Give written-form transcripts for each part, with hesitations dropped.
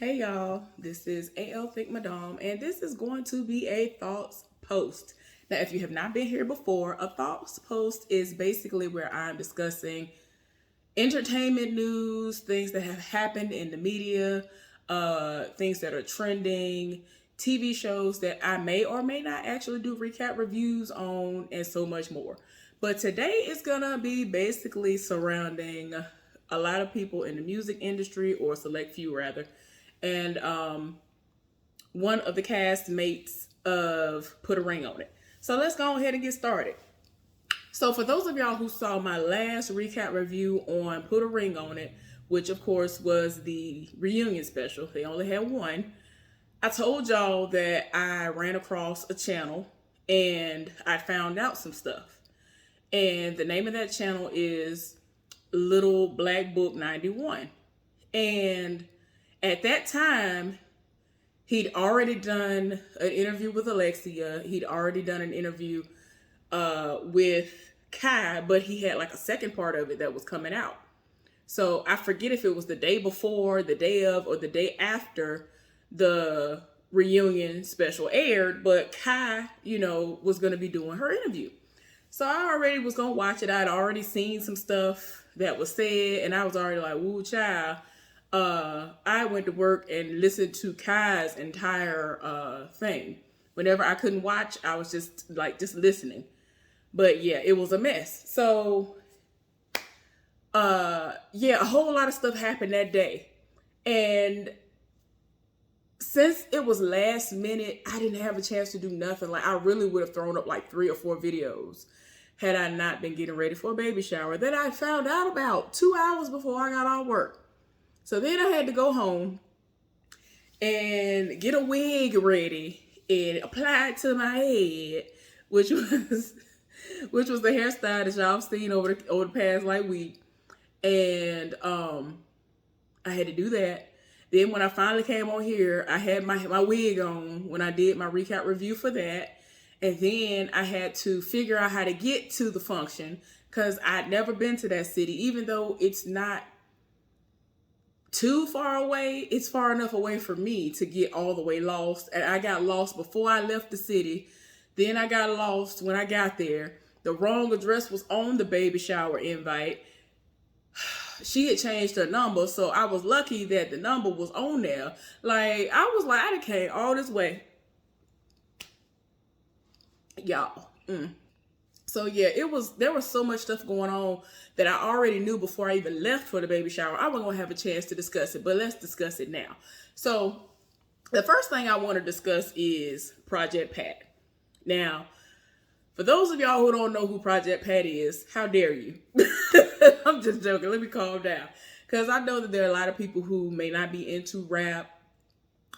Hey y'all, this is AL Think Madame, and this is going to be a thoughts post. Now, if you have not been here before, a thoughts post is basically where I'm discussing entertainment news, things that have happened in the media, things that are trending, TV shows that I may or may not actually do recap reviews on, and so much more. But today is gonna be basically surrounding a lot of people in the music industry, or select few rather, and one of the castmates of Put a Ring on It. So let's go ahead and get started. So for those of y'all who saw my last recap review on Put a Ring on It, which of course was the reunion special, they only had one. I told y'all that I ran across a channel and I found out some stuff. And the name of that channel is Little Black Book 91. And at that time, he'd already done an interview with Alexia. He'd already done an interview with Kai, but he had like a second part of it that was coming out. So I forget if it was the day before, the day of, or the day after the reunion special aired, but Kai, was going to be doing her interview. So I already was going to watch it. I'd already seen some stuff that was said, and I was already like, woo, child. I went to work and listened to Kai's entire thing. Whenever I couldn't watch, I was just listening. But yeah, it was a mess. So a whole lot of stuff happened that day. And since it was last minute, I didn't have a chance to do nothing. Like, I really would have thrown up like 3 or 4 videos had I not been getting ready for a baby shower that I found out about 2 hours before I got off work. So then I had to go home and get a wig ready and apply it to my head, which was the hairstyle that y'all seen over the past week. And I had to do that. Then when I finally came on here, I had my wig on when I did my recap review for that. And then I had to figure out how to get to the function because I'd never been to that city, even though it's not too far away. It's far enough away for me to get all the way lost. And I got lost before I left the city. Then I got lost when I got there. The wrong address was on the baby shower invite. She had changed her number, so I was lucky that the number was on there. Like, I was like, I done came all this way. Y'all. So yeah, there was so much stuff going on that I already knew before I even left for the baby shower. I wasn't gonna have a chance to discuss it, but let's discuss it now. So the first thing I want to discuss is Project Pat. Now, for those of y'all who don't know who Project Pat is, how dare you? I'm just joking. Let me calm down. Because I know that there are a lot of people who may not be into rap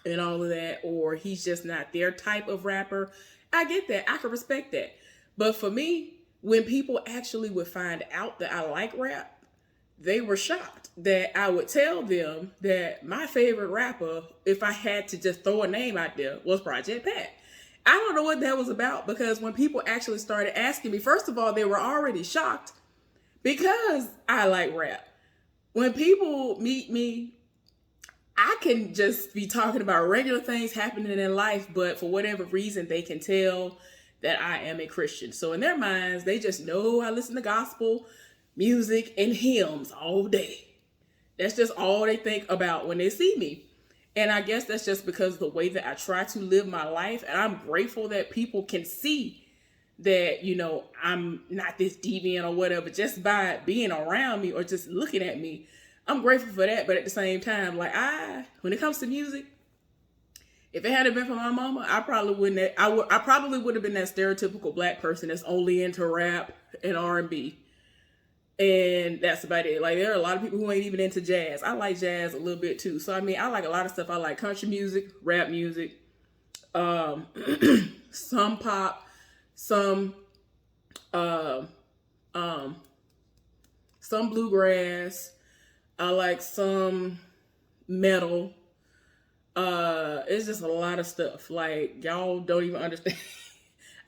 and all of that, or he's just not their type of rapper. I get that. I can respect that. But for me, when people actually would find out that I like rap, they were shocked that I would tell them that my favorite rapper, if I had to just throw a name out there, was Project Pat. I don't know what that was about, because when people actually started asking me, first of all, they were already shocked because I like rap. When people meet me, I can just be talking about regular things happening in life, but for whatever reason, they can tell that I am a Christian. So in their minds, they just know I listen to gospel music and hymns all day. That's just all they think about when they see me. And I guess that's just because of the way that I try to live my life. And I'm grateful that people can see that, I'm not this deviant or whatever, just by being around me or just looking at me. I'm grateful for that. But at the same time, when it comes to music, if it hadn't been for my mama, I probably wouldn't. I probably would have been that stereotypical black person that's only into rap and R&B, and that's about it. Like, there are a lot of people who ain't even into jazz. I like jazz a little bit too. So I mean, I like a lot of stuff. I like country music, rap music, some pop, some bluegrass. I like some metal. It's just a lot of stuff. Like, y'all don't even understand.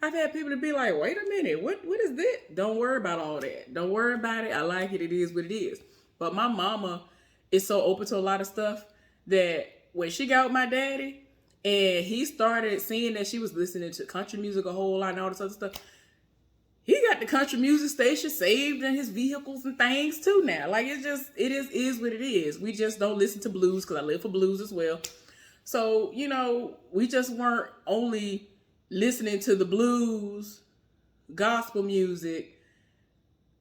I've had people to be like, wait a minute, what is this? Don't worry about all that. Don't worry about it. I like it. It is what it is. But my mama is so open to a lot of stuff that when she got with my daddy and he started seeing that she was listening to country music a whole lot and all this other stuff, he got the country music station saved in his vehicles and things too now. Like, it is what it is. We just don't listen to blues because I live for blues as well. So, you know, we just weren't only listening to the blues, gospel music,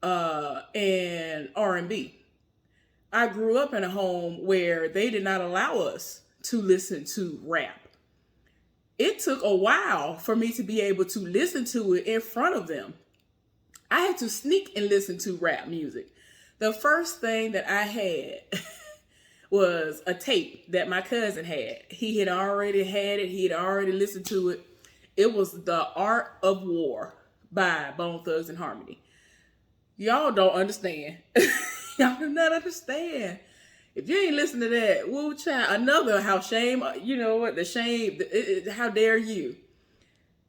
and R&B. I grew up in a home where they did not allow us to listen to rap. It took a while for me to be able to listen to it in front of them. I had to sneak and listen to rap music. The first thing that I had was a tape that my cousin had. He had already had it. He had already listened to it. It was The Art of War by Bone Thugs and Harmony. Y'all don't understand. Y'all do not understand. If you ain't listen to that, woo child, another how shame, you know what, the shame, how dare you.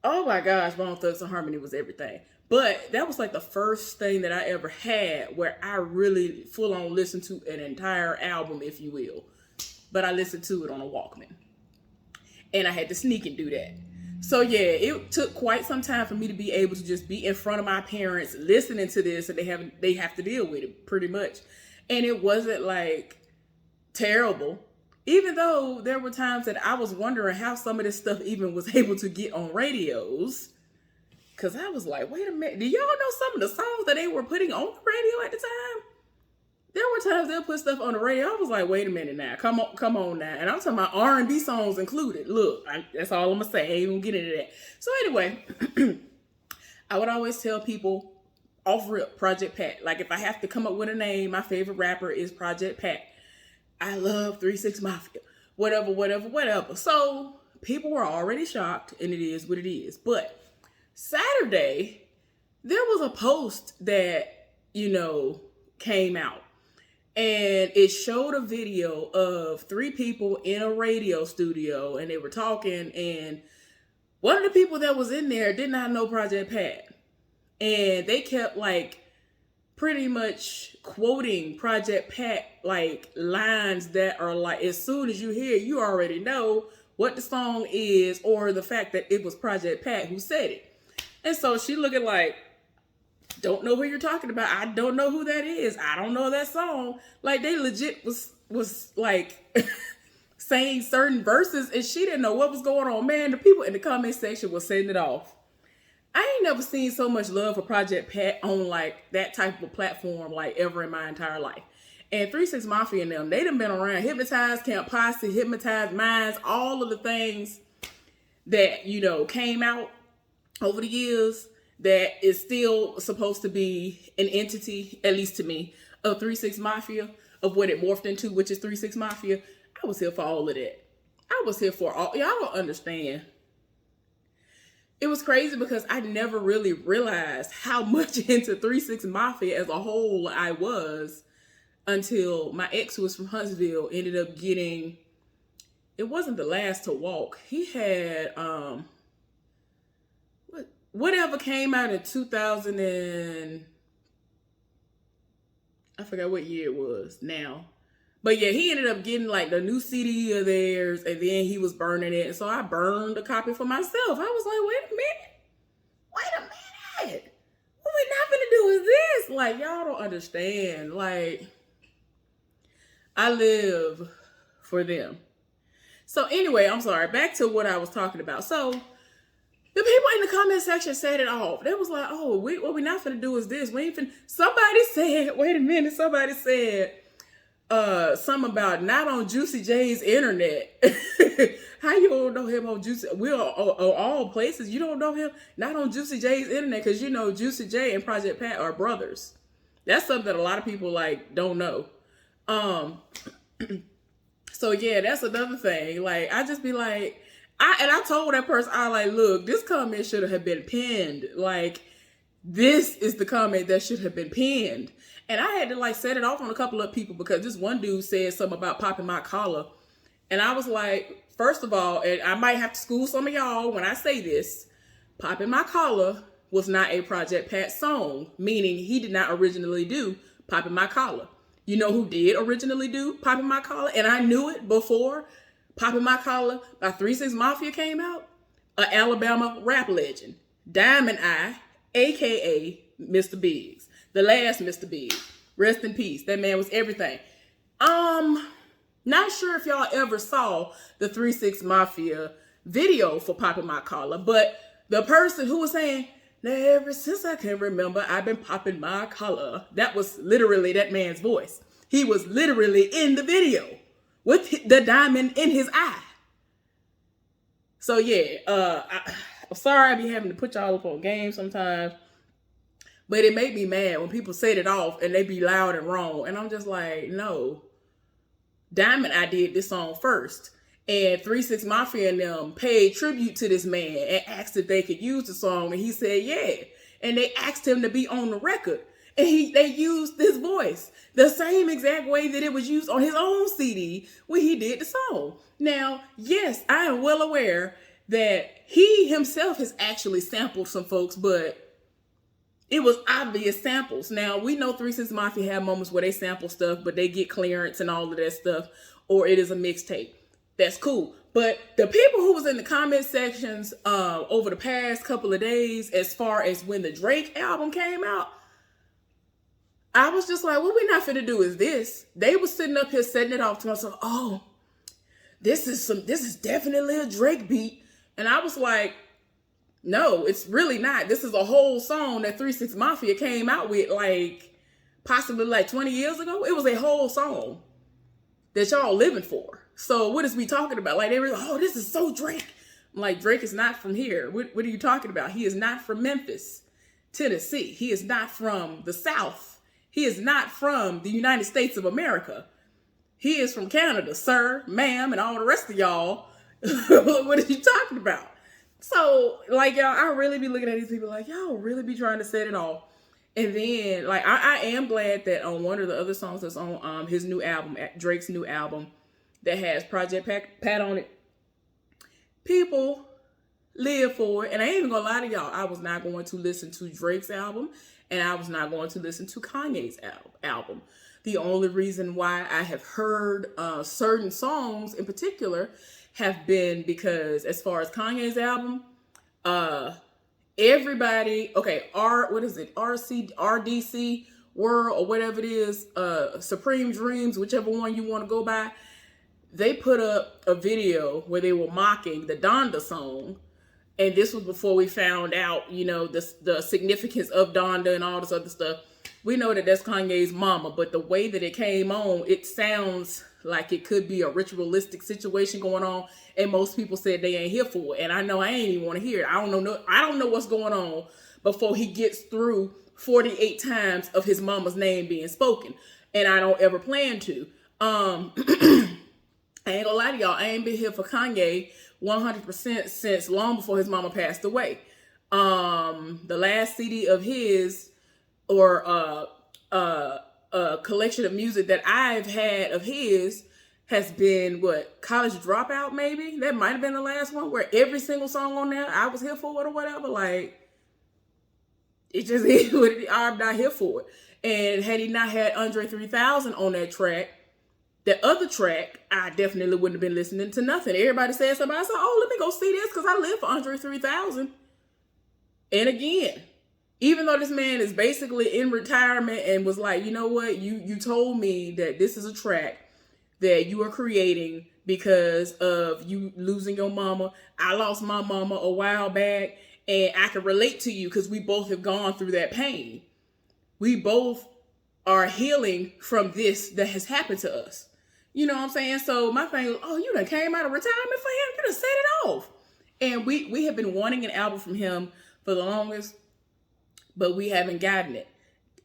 Oh my gosh, Bone Thugs and Harmony was everything. But that was like the first thing that I ever had where I really full on listened to an entire album, if you will. But I listened to it on a Walkman. And I had to sneak and do that. So yeah, it took quite some time for me to be able to just be in front of my parents listening to this, and they have to deal with it pretty much. And it wasn't like terrible, even though there were times that I was wondering how some of this stuff even was able to get on radios. Cause I was like, wait a minute, do y'all know some of the songs that they were putting on the radio at the time? There were times they'll put stuff on the radio. I was like, wait a minute now, come on now. And I'm talking about R&B songs included. Look, that's all I'm gonna say. I ain't gonna get into that. So anyway, I would always tell people off rip, Project Pat. Like, if I have to come up with a name, my favorite rapper is Project Pat. I love 3 6 Mafia. Whatever. So people were already shocked, and it is what it is. But Saturday, there was a post that, you know, came out. And it showed a video of 3 people in a radio studio, and they were talking, and one of the people that was in there did not know Project Pat. And they kept like pretty much quoting Project Pat, like lines that are like, as soon as you hear it, you already know what the song is, or the fact that it was Project Pat who said it. And so she looking like, don't know who you're talking about. I don't know who that is. I don't know that song. Like, they legit was like saying certain verses, and she didn't know what was going on. Man, the people in the comment section were setting it off. I ain't never seen so much love for Project Pat on like that type of a platform like ever in my entire life. And 3 6 Mafia and them, they done been around. Hypnotized, Camp Posse, Hypnotized Minds, all of the things that, you know, came out over the years that is still supposed to be an entity, at least to me, of 3 6 Mafia, of what it morphed into, which is 3 6 Mafia. I was here for all of that. I was here for all. Y'all don't understand. It was crazy because I never really realized how much into 3 6 Mafia as a whole I was until my ex, who was from Huntsville, ended up getting, it wasn't The Last to Walk. He had, whatever came out in 2000 and, I forgot what year it was now. But yeah, he ended up getting like the new CD of theirs, and then he was burning it. And so I burned a copy for myself. I was like, wait a minute. What we not gonna do is this. Like, y'all don't understand. Like, I live for them. So anyway, I'm sorry. Back to what I was talking about. So the people in the comment section said it all. They was like, oh, what we not gonna do is this. We ain't finna. Somebody said something about not on Juicy J's internet. How you don't know him on Juicy? We're all places. You don't know him not on Juicy J's internet, because you know Juicy J and Project Pat are brothers. That's something that a lot of people like don't know. So yeah, that's another thing. Like, I just be like, I told that person, I like, look, this comment should have been pinned. Like, this is the comment that should have been pinned. And I had to like set it off on a couple of people, because this one dude said something about popping my collar. And I was like, first of all, and I might have to school some of y'all when I say this, Popping My Collar was not a Project Pat song, meaning he did not originally do Popping My Collar. You know who did originally do Popping My Collar? And I knew it before Poppin' My Collar by 3 6 Mafia came out, an Alabama rap legend, Diamond Eye, aka Mr. Biggs, the last Mr. Biggs. Rest in peace. That man was everything. Not sure if y'all ever saw the 3 6 Mafia video for Poppin' My Collar, but the person who was saying, now ever since I can remember, I've been popping my collar. That was literally that man's voice. He was literally in the video with the diamond in his eye. So yeah, I'm sorry I be having to put y'all up on game sometimes, but it made me mad when people set it off and they be loud and wrong. And I'm just like, no, Diamond I did this song first. And 3 6 Mafia and them paid tribute to this man and asked if they could use the song. And he said, yeah. And they asked him to be on the record. And they used this voice the same exact way that it was used on his own CD when he did the song. Now, yes, I am well aware that he himself has actually sampled some folks, but it was obvious samples. Now, we know 3 6 Mafia have moments where they sample stuff, but they get clearance and all of that stuff, or it is a mixtape. That's cool. But the people who was in the comment sections over the past couple of days, as far as when the Drake album came out, I was just like, what we not finna do is this. They was sitting up here setting it off to myself, oh, this is definitely a Drake beat. And I was like, no, it's really not. This is a whole song that 3 6 Mafia came out with possibly 20 years ago. It was a whole song that y'all living for. So what is we talking about? They were like, oh, this is so Drake. I'm like, Drake is not from here. What are you talking about? He is not from Memphis, Tennessee. He is not from the South. He is not from the United States of America. He is from Canada, sir, ma'am, and all the rest of y'all. What are you talking about? So, y'all, I really be looking at these people like, y'all really be trying to set it off. And then, I am glad that on one of the other songs that's on his new album, Drake's new album, that has Project Pat on it, people live for it. And I ain't even gonna lie to y'all, I was not going to listen to Drake's album, and I was not going to listen to Kanye's album. The only reason why I have heard certain songs in particular have been because, as far as Kanye's album, everybody, okay, RDC World or whatever it is, Supreme Dreams, whichever one you want to go by, they put up a video where they were mocking the Donda song. And this was before we found out, the significance of Donda and all this other stuff. We know that that's Kanye's mama, but the way that it came on, it sounds like it could be a ritualistic situation going on. And most people said they ain't here for it. And I know I ain't even want to hear it. I don't know what's going on before he gets through 48 times of his mama's name being spoken. And I don't ever plan to. I ain't gonna lie to y'all, I ain't been here for Kanye 100% since long before his mama passed away. The last CD of his, or a collection of music that I've had of his, has been College Dropout, maybe? That might have been the last one, where every single song on there, I was here for it or whatever. It just is what it is. I'm not here for it. And had he not had Andre 3000 on that track, the other track, I definitely wouldn't have been listening to nothing. Everybody said something. I said, oh, let me go see this because I live for Andre 3000. And again, even though this man is basically in retirement and was like, you know what? You told me that this is a track that you are creating because of you losing your mama. I lost my mama a while back, and I can relate to you because we both have gone through that pain. We both are healing from this that has happened to us. You know what I'm saying? So my thing was, oh, you done came out of retirement for him? You done set it off. And we have been wanting an album from him for the longest, but we haven't gotten it.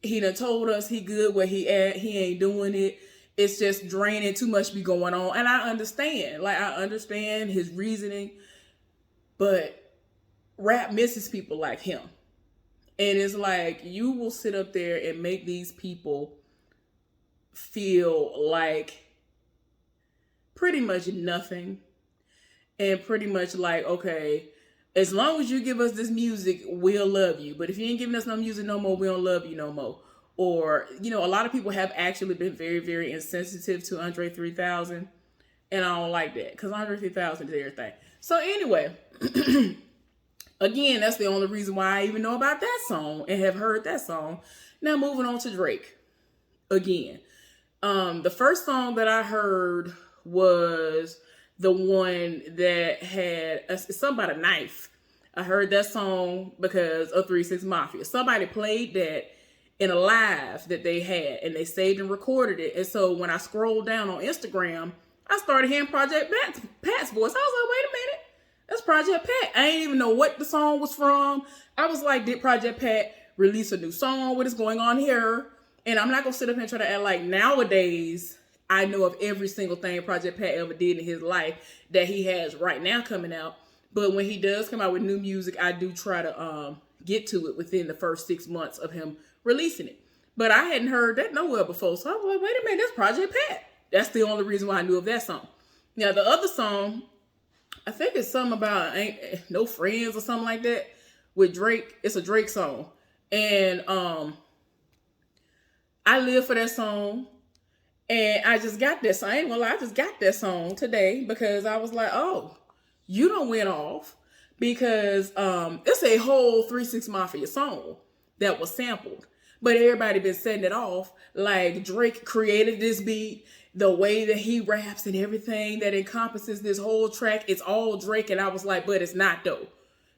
He done told us he good where he at. He ain't doing it. It's just draining. Too much be going on. And I understand. I understand his reasoning. But rap misses people like him. And it's like, you will sit up there and make these people feel like pretty much nothing. And pretty much like, okay, as long as you give us this music, we'll love you. But if you ain't giving us no music no more, we don't love you no more. Or, a lot of people have actually been very, very insensitive to Andre 3000. And I don't like that because 150,000 is everything. So anyway, again, that's the only reason why I even know about that song and have heard that song. Now moving on to Drake again. The first song that I heard was the one that had something about a knife. I heard that song because of 3 6 Mafia. Somebody played that in a live that they had, and they saved and recorded it. And so when I scrolled down on Instagram, I started hearing Project Pat's voice. I was like, wait a minute, that's Project Pat. I didn't even know what the song was from. I was like, did Project Pat release a new song? What is going on here? And I'm not going to sit up here and try to act like nowadays I know of every single thing Project Pat ever did in his life that he has right now coming out. But when he does come out with new music, I do try to get to it within the first 6 months of him releasing it. But I hadn't heard that nowhere before. So I was like, wait a minute, that's Project Pat. That's the only reason why I knew of that song. Now, the other song, I think it's something about Ain't No Friends or something like that with Drake. It's a Drake song. And I live for that song. And I just got that song. I ain't gonna lie, I just got that song today because I was like, oh, you done went off. Because it's a whole 3 6 Mafia song that was sampled. But everybody been setting it off like Drake created this beat, the way that he raps and everything that encompasses this whole track. It's all Drake. And I was like, but it's not though.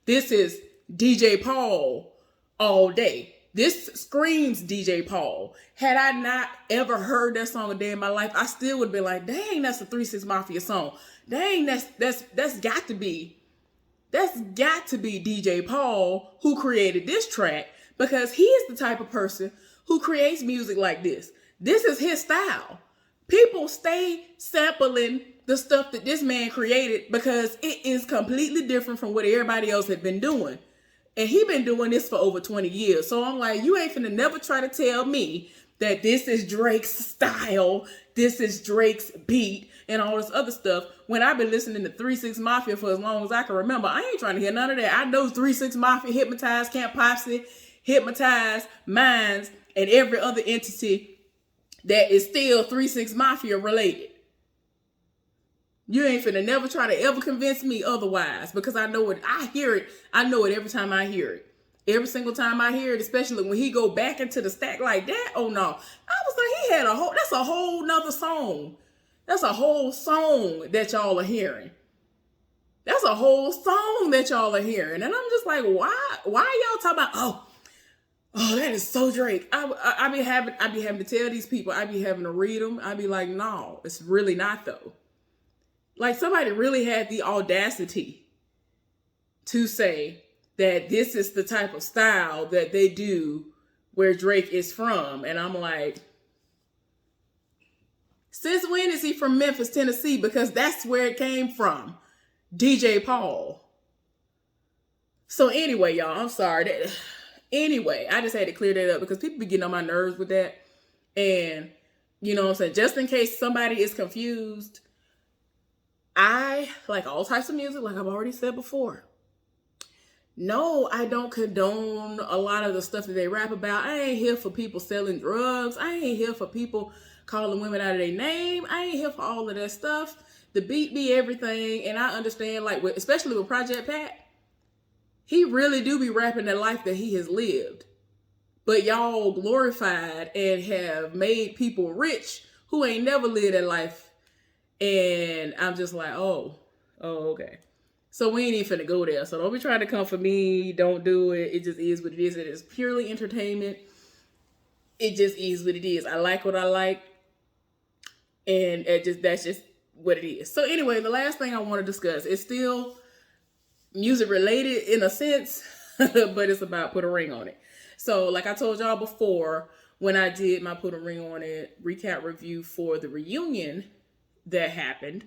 This is DJ Paul all day. This screams DJ Paul. Had I not ever heard that song a day in my life, I still would have been like, dang, that's a 3 6 Mafia song. Dang, that's got to be DJ Paul who created this track, because he is the type of person who creates music like this. This is his style. People stay sampling the stuff that this man created because it is completely different from what everybody else had been doing. And he been doing this for over 20 years. So I'm like, you ain't finna never try to tell me that this is Drake's style, this is Drake's beat, and all this other stuff. When I've been listening to 3 6 Mafia for as long as I can remember, I ain't trying to hear none of that. I know 3 6 Mafia hypnotized Camp Popsy, hypnotized Minds, and every other entity that is still 3 6 Mafia related. You ain't finna never try to ever convince me otherwise, because I know it. I hear it. I know it every time I hear it. Every single time I hear it, especially when he go back into the stack like that. Oh no. I was like, he had that's a whole nother song. That's a whole song that y'all are hearing. That's a whole song that y'all are hearing. And I'm just like, why y'all talking about, oh, that is so Drake. I be having to tell these people, I be having to read them. I be like, no, it's really not though. Like, somebody really had the audacity to say that this is the type of style that they do where Drake is from. And I'm like, since when is he from Memphis, Tennessee? Because that's where it came from. DJ Paul. So anyway, y'all, I'm sorry. Anyway, I just had to clear that up because people be getting on my nerves with that. And, you know what I'm saying? Just in case somebody is confused, I like all types of music, like I've already said before. No, I don't condone a lot of the stuff that they rap about. I ain't here for people selling drugs. I ain't here for people calling women out of their name. I ain't here for all of that stuff. The beat be everything. And I understand, like, especially with Project Pat, he really do be rapping the life that he has lived. But y'all glorified and have made people rich who ain't never lived that life. And I'm just like, oh, okay. So we ain't even finna go there. So don't be trying to come for me. Don't do it. It just is what it is. It is purely entertainment. It just is what it is. I like what I like. And that's just what it is. So anyway, the last thing I want to discuss is still music related in a sense, but it's about Put a Ring on It. So like I told y'all before, when I did my Put a Ring on It recap review for the reunion that happened,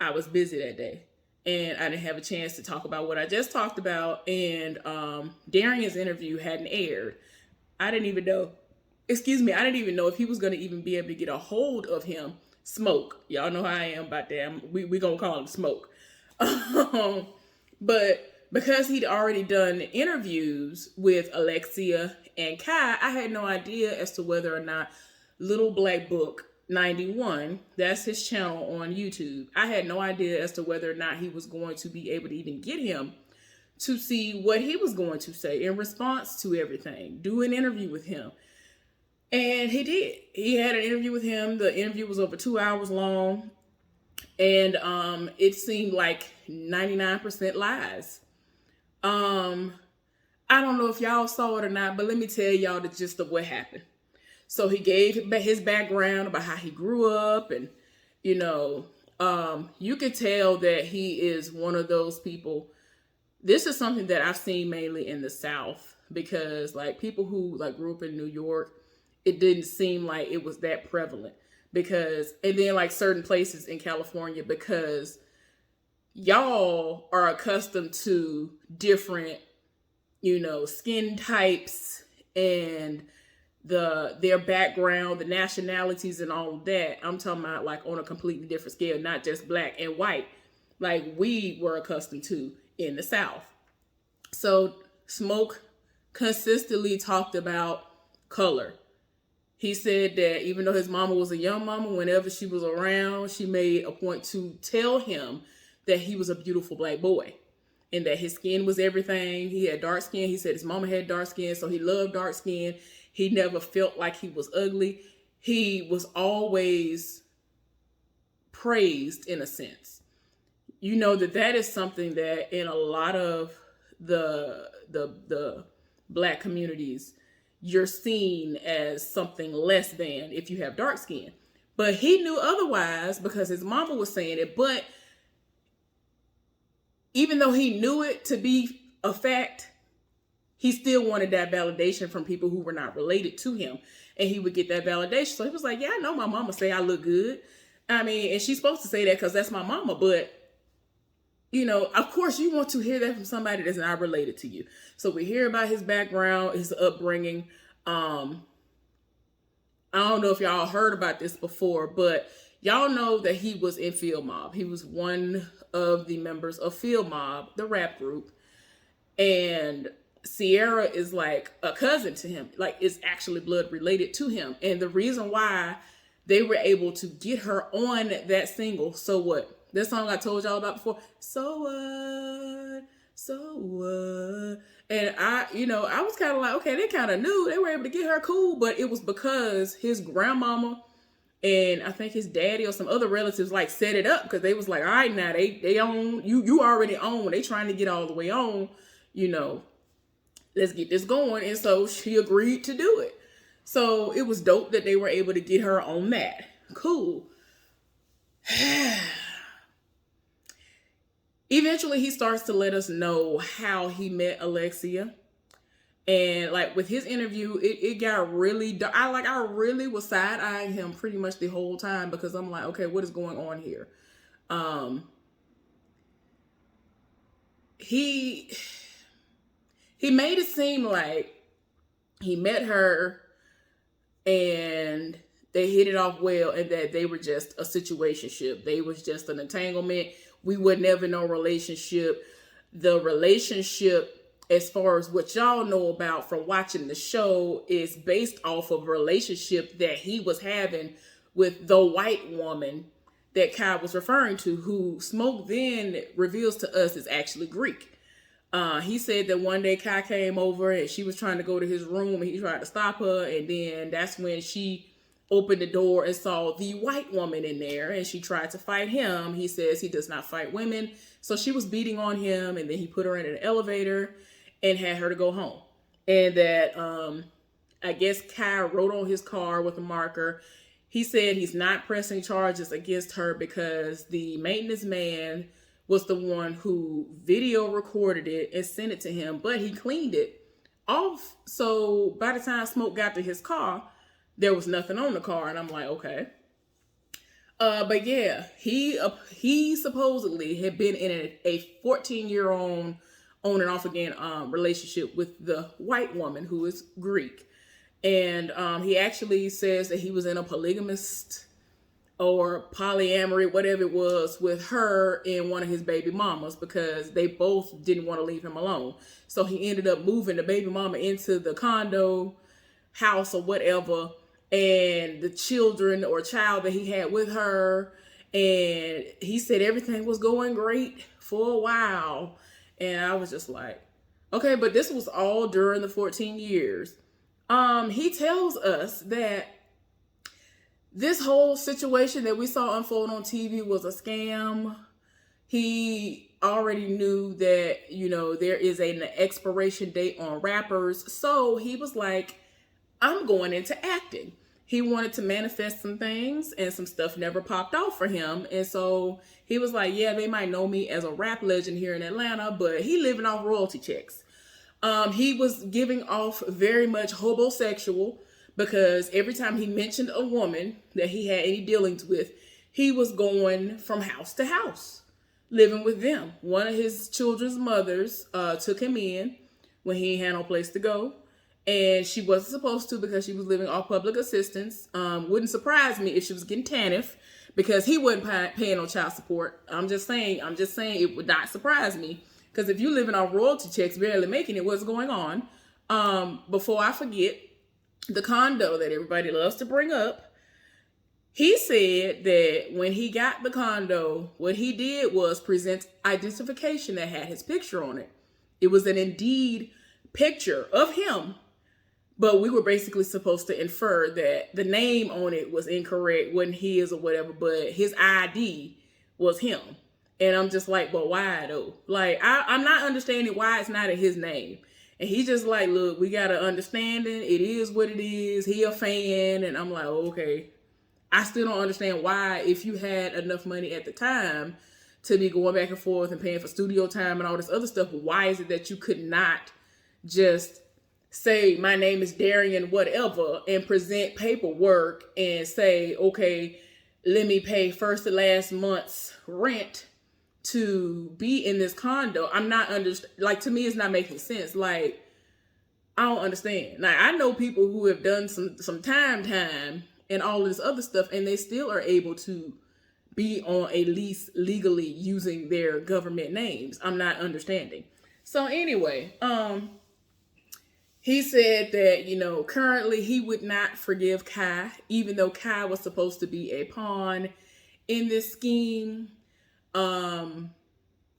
I was busy that day and I didn't have a chance to talk about what I just talked about. And Darian's interview hadn't aired. I didn't even know if he was going to even be able to get a hold of him. Smoke. Y'all know how I am about that. We going to call him Smoke. But because he'd already done interviews with Alexia and Kai, I had no idea as to whether or not Little Black Book 91. That's his channel on YouTube. I had no idea as to whether or not he was going to be able to even get him to see what he was going to say in response to everything, do an interview with him. And he did. He had an interview with him. The interview was over 2 hours long. And it seemed like 99% lies. I don't know if y'all saw it or not, but let me tell y'all the gist of what happened. So he gave his background about how he grew up, and you know, you can tell that he is one of those people. This is something that I've seen mainly in the South, because like people who like grew up in New York, it didn't seem like it was that prevalent, because, and then like certain places in California, because y'all are accustomed to different, you know, skin types and their background, the nationalities and all of that. I'm talking about like on a completely different scale, not just black and white, like we were accustomed to in the South. So Smoke consistently talked about color. He said that even though his mama was a young mama, whenever she was around, she made a point to tell him that he was a beautiful black boy and that his skin was everything. He had dark skin. He said his mama had dark skin, so he loved dark skin. He never felt like he was ugly. He was always praised in a sense. You know, that is something that in a lot of the black communities, you're seen as something less than if you have dark skin. But he knew otherwise because his mama was saying it. But even though he knew it to be a fact, he still wanted that validation from people who were not related to him. And he would get that validation. So he was like, yeah, I know my mama say I look good. I mean, and she's supposed to say that because that's my mama. But, you know, of course you want to hear that from somebody that's not related to you. So we hear about his background, his upbringing. I don't know if y'all heard about this before, but y'all know that he was in Field Mob. He was one of the members of Field Mob, the rap group. And Sierra is like a cousin to him, like is actually blood related to him. And the reason why they were able to get her on that single, So What? That song I told y'all about before, So What? So What? And I was kind of like, okay, they kind of knew they were able to get her cool, but it was because his grandmama and I think his daddy or some other relatives like set it up, because they was like, all right, now they own, you already own, they trying to get all the way on, you know, let's get this going. And so she agreed to do it. So it was dope that they were able to get her on that. Cool. Eventually he starts to let us know how he met Alexia. And like with his interview, it got really dark. I really was side-eyeing him pretty much the whole time, because I'm like, okay, what is going on here? He made it seem like he met her and they hit it off well, and that they were just a situationship. They was just an entanglement. We would never know relationship. The relationship, as far as what y'all know about from watching the show, is based off of a relationship that he was having with the white woman that Kai was referring to, who Smoke then reveals to us is actually Greek. He said that one day Kai came over and she was trying to go to his room and he tried to stop her. And then that's when she opened the door and saw the white woman in there, and she tried to fight him. He says he does not fight women. So she was beating on him, and then he put her in an elevator and had her to go home. And that, I guess Kai wrote on his car with a marker. He said he's not pressing charges against her because the maintenance man was the one who video recorded it and sent it to him, but he cleaned it off. So by the time Smoke got to his car, there was nothing on the car. And I'm like, okay. But yeah, he supposedly had been in a 14-year on and off again relationship with the white woman who is Greek. And he actually says that he was in a polygamist or polyamory, whatever it was, with her and one of his baby mamas, because they both didn't want to leave him alone. So he ended up moving the baby mama into the condo house or whatever, and the children or child that he had with her. And he said everything was going great for a while. And I was just like, okay, but this was all during the 14 years. He tells us that this whole situation that we saw unfold on TV was a scam. He already knew that, there is an expiration date on rappers. So he was like, I'm going into acting. He wanted to manifest some things, and some stuff never popped off for him. And so he was like, yeah, they might know me as a rap legend here in Atlanta, but he living off royalty checks. He was giving off very much homosexual, because every time he mentioned a woman that he had any dealings with, he was going from house to house, living with them. One of his children's mothers took him in when he had no place to go. And she wasn't supposed to, because she was living off public assistance. Wouldn't surprise me if she was getting TANF, because he wasn't paying no child support. I'm just saying it would not surprise me. Because if you living off royalty checks, barely making it, what's going on? Before I forget, the condo that everybody loves to bring up, he said that when he got the condo, what he did was present identification that had his picture on it. It was an Indeed picture of him, but we were basically supposed to infer that the name on it was incorrect, wasn't his or whatever, but his ID was him. And I'm just like, but why though? Like, I'm not understanding why it's not in his name. And he just like, look, we got an understanding. It is what it is. He a fan. And I'm like, okay. I still don't understand why, if you had enough money at the time to be going back and forth and paying for studio time and all this other stuff, why is it that you could not just say, my name is Darian whatever, and present paperwork and say, okay, let me pay first and last month's rent to be in this condo? I'm not like, to me, it's not making sense. Like, I don't understand. Like, I know people who have done some time and all this other stuff, and they still are able to be on a lease legally using their government names. I'm not understanding. So anyway, he said that, currently he would not forgive Kai, even though Kai was supposed to be a pawn in this scheme. And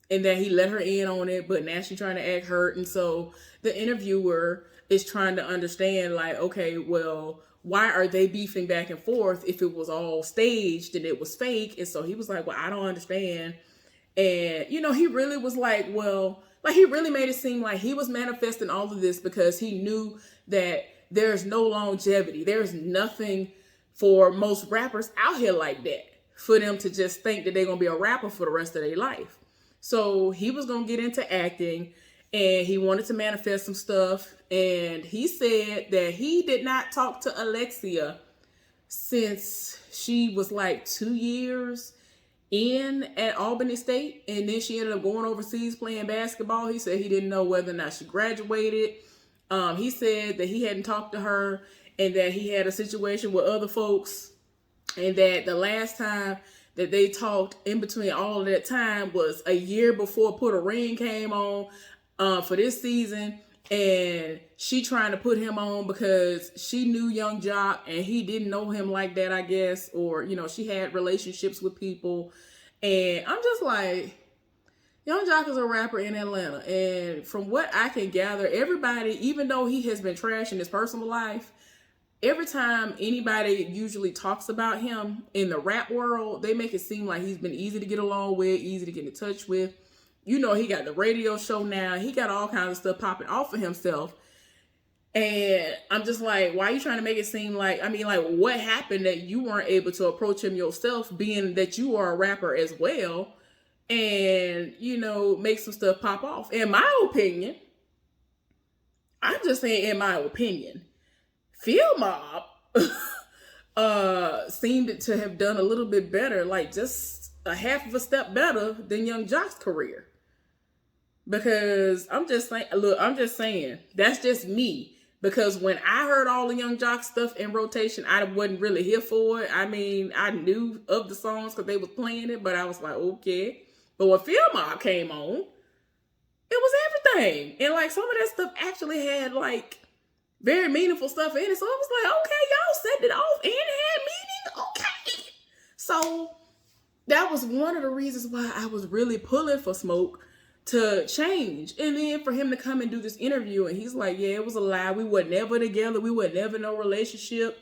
that he let her in on it, but now she's trying to act hurt. And so the interviewer is trying to understand, like, okay, well, why are they beefing back and forth if it was all staged and it was fake? And so he was like, well, I don't understand. And, he really was like, well, like, he really made it seem like he was manifesting all of this because he knew that there's no longevity. There's nothing for most rappers out here like that, for them to just think that they're going to be a rapper for the rest of their life. So he was going to get into acting, and he wanted to manifest some stuff. And he said that he did not talk to Alexia since she was like 2 years in at Albany State. And then she ended up going overseas playing basketball. He said he didn't know whether or not she graduated. He said that he hadn't talked to her, and that he had a situation with other folks, and that the last time that they talked in between all of that time was a year before Put a Ring came on for this season. And she trying to put him on because she knew Young Jock and he didn't know him like that, I guess. Or, she had relationships with people. And I'm just like, Young Jock is a rapper in Atlanta. And from what I can gather, everybody, even though he has been trash in his personal life, every time anybody usually talks about him in the rap world, they make it seem like he's been easy to get along with, easy to get in touch with. He got the radio show now. He got all kinds of stuff popping off of himself. And I'm just like, why are you trying to make it seem like, what happened that you weren't able to approach him yourself, being that you are a rapper as well, and, make some stuff pop off? In my opinion, I'm just saying, in my opinion, Field Mob seemed to have done a little bit better, like just a half of a step better than Young Jock's career. Because I'm just saying, that's just me. Because when I heard all the Young Jock stuff in rotation, I wasn't really here for it. I knew of the songs because they was playing it, but I was like, okay. But when Field Mob came on, it was everything. And like some of that stuff actually had like Very meaningful stuff in it. So I was like, okay, y'all set it off and it had meaning. Okay. So that was one of the reasons why I was really pulling for Smoke to change. And then for him to come and do this interview and he's like, yeah, it was a lie. We were never together. We were never in no relationship.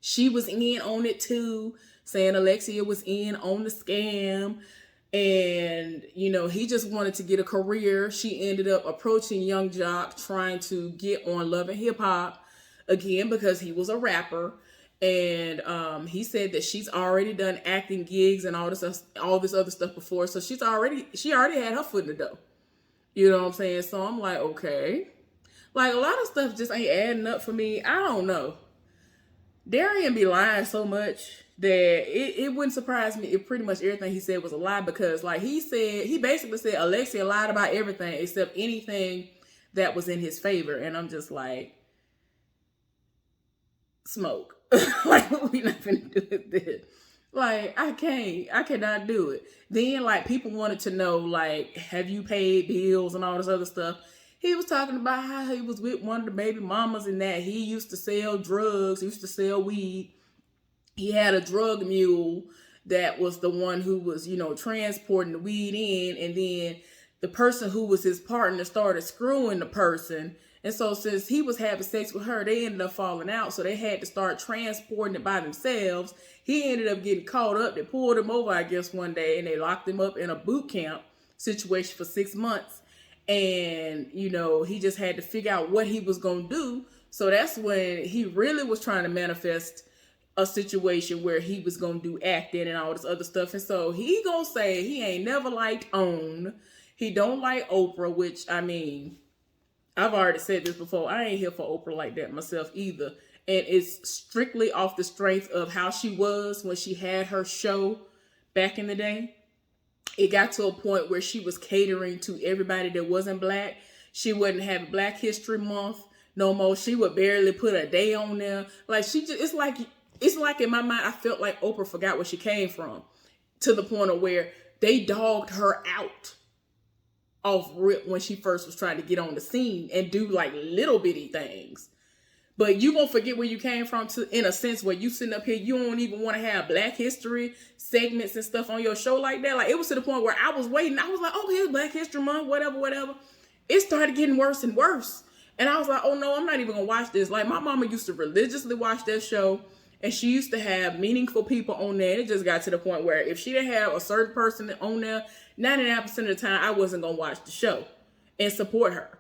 She was in on it too, saying Alexia was in on the scam. And, you know, he just wanted to get a career. She ended up approaching Young Jock, trying to get on Love and Hip Hop again because he was a rapper. And he said that she's already done acting gigs and all this other stuff before. So she already had her foot in the door. You know what I'm saying? So I'm like, okay. Like, a lot of stuff just ain't adding up for me. I don't know. Darian be lying so much that it wouldn't surprise me if pretty much everything he said was a lie, because like he basically said Alexia lied about everything except anything that was in his favor. And I'm just like, Smoke. Like, what we not finna do with this? Like, I cannot do it. Then like people wanted to know, like, have you paid bills and all this other stuff. He was talking about how he was with one of the baby mamas and that he used to sell drugs, used to sell weed. He had a drug mule that was the one who was, you know, transporting the weed in. And then the person who was his partner started screwing the person. And so since he was having sex with her, they ended up falling out. So they had to start transporting it by themselves. He ended up getting caught up. They pulled him over, I guess, one day, and they locked him up in a boot camp situation for 6 months. And, you know, he just had to figure out what he was going to do. So that's when he really was trying to manifest a situation where he was going to do acting and all this other stuff. And so he going to say he ain't never liked OWN. He don't like Oprah, which, I mean, I've already said this before. I ain't here for Oprah like that myself either. And it's strictly off the strength of how she was when she had her show back in the day. It got to a point where she was catering to everybody that wasn't black. She wouldn't have Black History Month no more. She would barely put a day on there. Like, she just, it's like in my mind, I felt like Oprah forgot where she came from, to the point of where they dogged her out off rip when she first was trying to get on the scene and do like little bitty things. But you gonna forget where you came from, to, in a sense, where you sitting up here, you don't even want to have Black History segments and stuff on your show like that. Like, it was to the point where I was waiting. I was like, oh, here's Black History Month, whatever. It started getting worse and worse. And I was like, oh no, I'm not even gonna watch this. Like, my mama used to religiously watch that show, and she used to have meaningful people on there. And it just got to the point where if she didn't have a certain person on there, 99% of the time, I wasn't gonna watch the show and support her.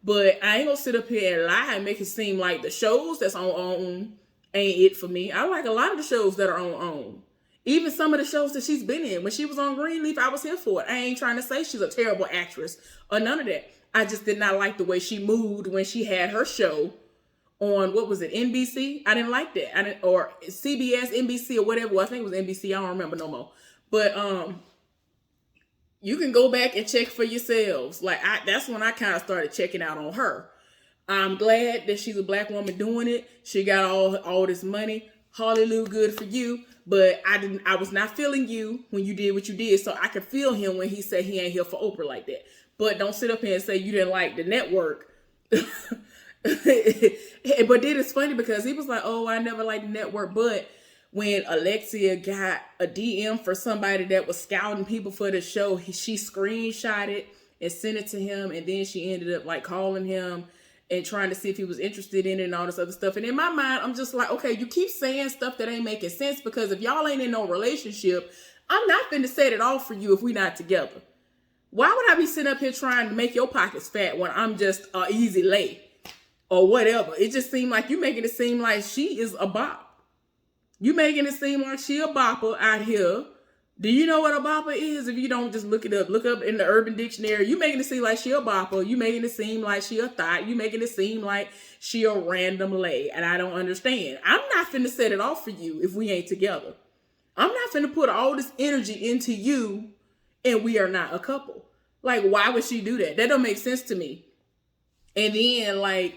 But I ain't gonna sit up here and lie and make it seem like the shows that's on OWN ain't it for me. I like a lot of the shows that are on OWN. Even some of the shows that she's been in. When she was on Greenleaf, I was here for it. I ain't trying to say she's a terrible actress or none of that. I just did not like the way she moved when she had her show on, what was it, NBC? I didn't like that. Or CBS, NBC, or whatever. Well, I think it was NBC. I don't remember no more. But you can go back and check for yourselves. Like, that's when I kind of started checking out on her. I'm glad that she's a black woman doing it. She got all this money. Hallelujah, good for you. But I was not feeling you when you did what you did. So I could feel him when he said he ain't here for Oprah like that. But don't sit up here and say you didn't like the network. But then it's funny because he was like, oh, I never liked the network. But when Alexia got a DM for somebody that was scouting people for the show, she screenshot it and sent it to him. And then she ended up like calling him and trying to see if he was interested in it and all this other stuff. And in my mind, I'm just like, okay, you keep saying stuff that ain't making sense, because if y'all ain't in no relationship, I'm not finna set it off for you if we not together. Why would I be sitting up here trying to make your pockets fat when I'm just a easy lay or whatever? It just seemed like you making it seem like she is a bop. You making it seem like she a bopper out here. Do you know what a bopper is? If you don't, just look it up. Look up in the Urban Dictionary. You making it seem like she a bopper. You making it seem like she a thought. You making it seem like she a random lay. And I don't understand. I'm not finna set it off for you if we ain't together. I'm not finna put all this energy into you and we are not a couple. Like, why would she do that? That don't make sense to me. And then, like,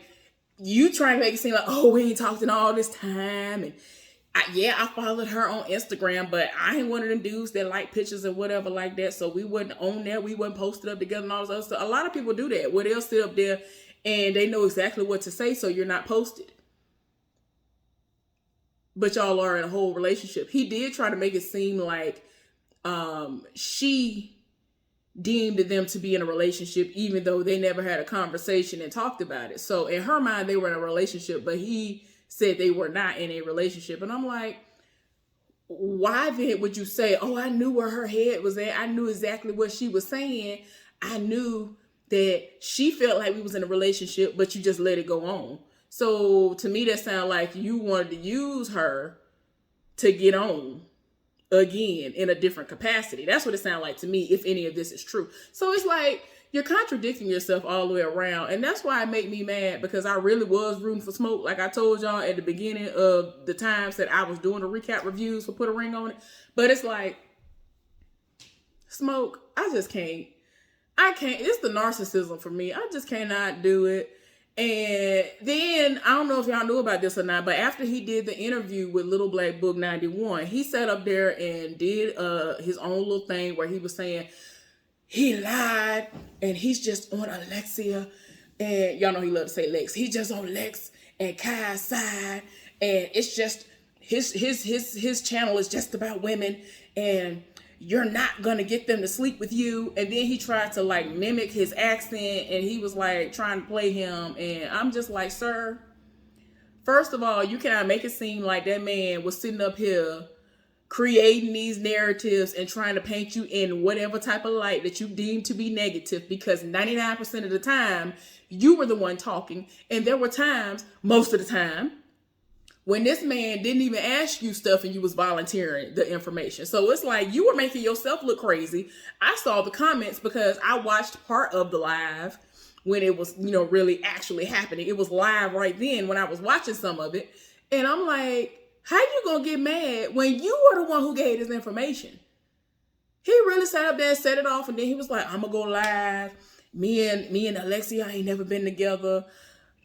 you trying to make it seem like, oh, we ain't talked in all this time. And I followed her on Instagram, but I ain't one of them dudes that like pictures or whatever like that. So we wasn't on there. We wasn't posted up together and all this other stuff. A lot of people do that, where they'll sit up there and they know exactly what to say, so you're not posted. But y'all are in a whole relationship. He did try to make it seem like she deemed them to be in a relationship, even though they never had a conversation and talked about it. So in her mind, they were in a relationship, but he said they were not in a relationship. And I'm like, why then would you say, oh, I knew where her head was at. I knew exactly what she was saying. I knew that she felt like we was in a relationship, but you just let it go on. So to me, that sounded like you wanted to use her to get on again in a different capacity. That's what it sounded like to me, if any of this is true. So it's like you're contradicting yourself all the way around. And that's why it made me mad, because I really was rooting for Smoke. Like I told y'all at the beginning of the times that I was doing the recap reviews for Put a Ring on It. But it's like, Smoke, I just can't. It's the narcissism for me. I just cannot do it. And then, I don't know if y'all knew about this or not, but after he did the interview with Little Black Book 91, he sat up there and did his own little thing where he was saying he lied and he's just on Alexia. And y'all know he loves to say Lex. He's just on Lex and Kai's side. And it's just his channel is just about women, and you're not going to get them to sleep with you. And then he tried to like mimic his accent, and he was like trying to play him. And I'm just like, sir, first of all, you cannot make it seem like that man was sitting up here creating these narratives and trying to paint you in whatever type of light that you deem to be negative, because 99% of the time you were the one talking. And there were times, most of the time, when this man didn't even ask you stuff and you was volunteering the information. So it's like you were making yourself look crazy. I saw the comments because I watched part of the live when it was, really actually happening. It was live right then when I was watching some of it. And I'm like, how you gonna get mad when you were the one who gave this information? He really sat up there and set it off, and then he was like, I'm gonna go live. Me and Alexia ain't never been together.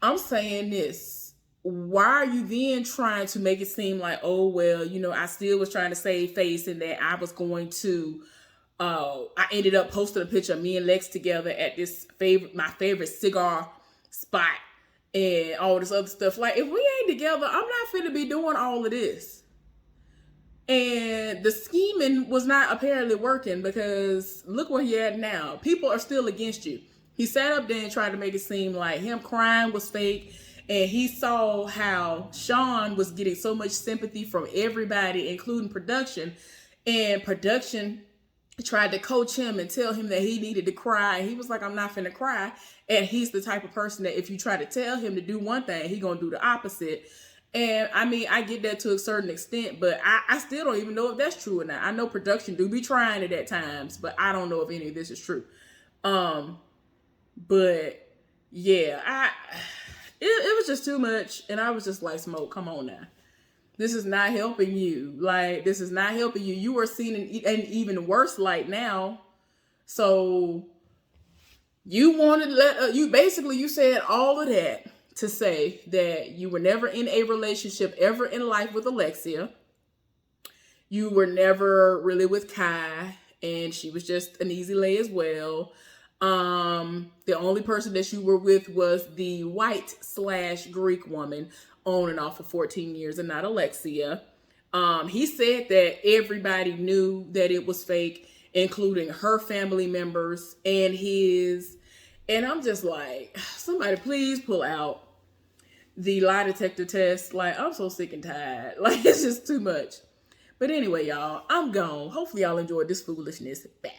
I'm saying this. Why are you then trying to make it seem like, oh, well, I still was trying to save face, and that I was going to, I ended up posting a picture of me and Lex together at my favorite cigar spot and all this other stuff. Like, if we ain't together, I'm not finna be doing all of this. And the scheming was not apparently working, because look where you're at now. People are still against you. He sat up there and tried to make it seem like him crying was fake. And he saw how Sean was getting so much sympathy from everybody, including production. And production tried to coach him and tell him that he needed to cry. And he was like, I'm not finna cry. And he's the type of person that if you try to tell him to do one thing, he gonna do the opposite. And I mean, I get that to a certain extent, but I still don't even know if that's true or not. I know production do be trying it at times, but I don't know if any of this is true. But yeah, it was just too much. And I was just like, Smoke, come on now. This is not helping you. Like, this is not helping you. You are seen in an even worse light now. So you wanted to you said all of that to say that you were never in a relationship ever in life with Alexia. You were never really with Kai, and she was just an easy lay as well. The only person that you were with was the white/Greek woman on and off for 14 years, and not Alexia. He said that everybody knew that it was fake, including her family members and his. And I'm just like, somebody please pull out the lie detector test. Like, I'm so sick and tired. Like, it's just too much. But anyway, y'all, I'm gone. Hopefully y'all enjoyed this foolishness. Bye.